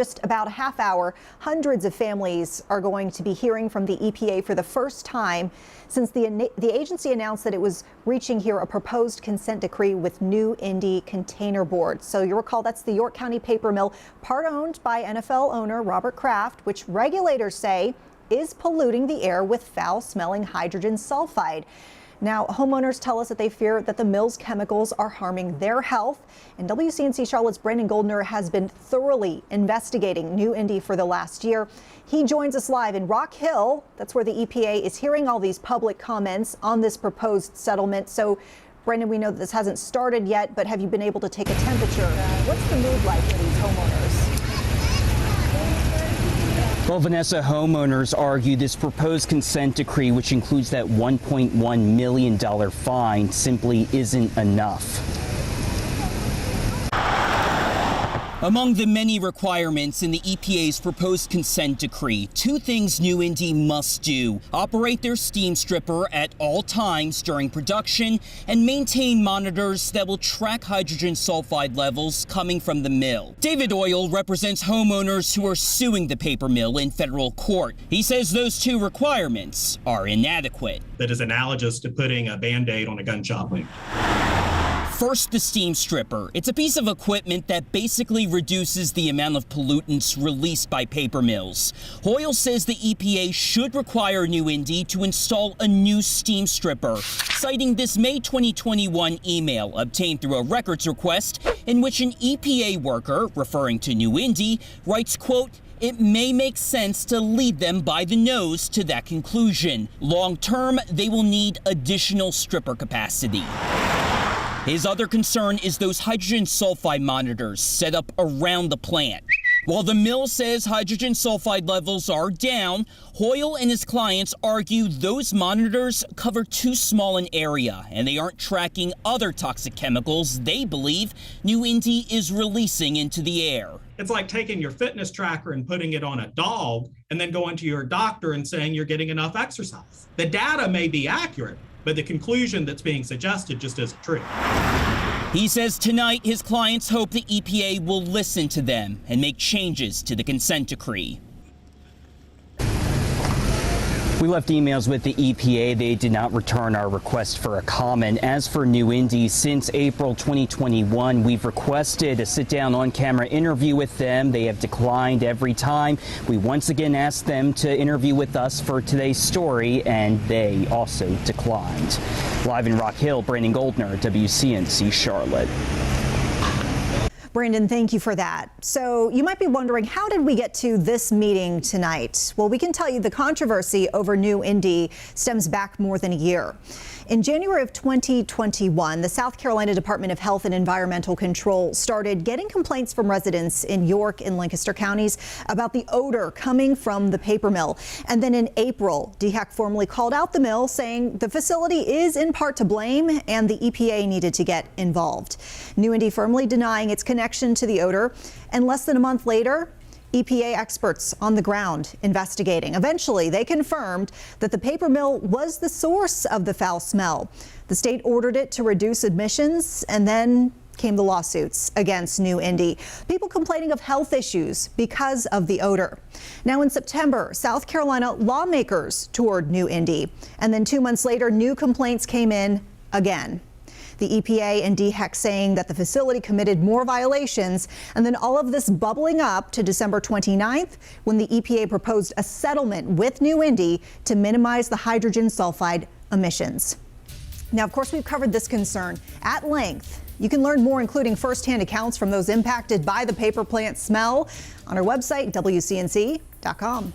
Just about a half hour, hundreds of families are going to be hearing from the EPA for the first time since the agency announced that it was reaching here a proposed consent decree with New-Indy Container Board. So you recall that's the York County paper mill, part owned by NFL owner Robert Kraft, which regulators say is polluting the air with foul-smelling hydrogen sulfide. Now, homeowners tell us that they fear that the mill's chemicals are harming their health. And WCNC Charlotte's Brandon Goldner has been thoroughly investigating New-Indy for the last year. He joins us live in Rock Hill. That's where the EPA is hearing all these public comments on this proposed settlement. So, Brandon, we know that this hasn't started yet, but have you been able to take a temperature? What's the mood like for these homeowners? Well, Vanessa, homeowners argue this proposed consent decree, which includes that $1.1 million fine, simply isn't enough. Among the many requirements in the EPA's proposed consent decree, two things New-Indy must do: operate their steam stripper at all times during production and maintain monitors that will track hydrogen sulfide levels coming from the mill. David Oil represents homeowners who are suing the paper mill in federal court. He says those two requirements are inadequate. That is analogous to putting a Band-Aid on a gunshot wound. First, the steam stripper. It's a piece of equipment that basically reduces the amount of pollutants released by paper mills. Hoyle says the EPA should require New-Indy to install a new steam stripper, citing this May 2021 email obtained through a records request in which an EPA worker, referring to New-Indy, writes, quote, "It may make sense to lead them by the nose to that conclusion. Long term, they will need additional stripper capacity." His other concern is those hydrogen sulfide monitors set up around the plant. While the mill says hydrogen sulfide levels are down, Hoyle and his clients argue those monitors cover too small an area and they aren't tracking other toxic chemicals they believe New-Indy is releasing into the air. It's like taking your fitness tracker and putting it on a dog and then going to your doctor and saying you're getting enough exercise. The data may be accurate, but the conclusion that's being suggested just isn't true. He says tonight his clients hope the EPA will listen to them and make changes to the consent decree. We left emails with the EPA. They did not return our request for a comment. As for New-Indy, since April 2021, we've requested a sit-down on-camera interview with them. They have declined every time. We once again asked them to interview with us for today's story, and they also declined. Live in Rock Hill, Brandon Goldner, WCNC Charlotte. Brandon, thank you for that. So you might be wondering, how did we get to this meeting tonight? Well, we can tell you the controversy over New-Indy stems back more than a year. In January of 2021, the South Carolina Department of Health and Environmental Control started getting complaints from residents in York and Lancaster counties about the odor coming from the paper mill. And then in April, DHEC formally called out the mill, saying the facility is in part to blame and the EPA needed to get involved. New-Indy firmly denying its connection to the odor. And less than a month later, EPA experts on the ground investigating. Eventually, they confirmed that the paper mill was the source of the foul smell. The state ordered it to reduce emissions, and then came the lawsuits against New-Indy. People complaining of health issues because of the odor. Now in September, South Carolina lawmakers toured New-Indy, and then 2 months later, new complaints came in again. The EPA and DHEC saying that the facility committed more violations, and then all of this bubbling up to December 29th when the EPA proposed a settlement with New-Indy to minimize the hydrogen sulfide emissions. Now, of course, we've covered this concern at length. You can learn more, including firsthand accounts from those impacted by the paper plant smell, on our website, WCNC.com.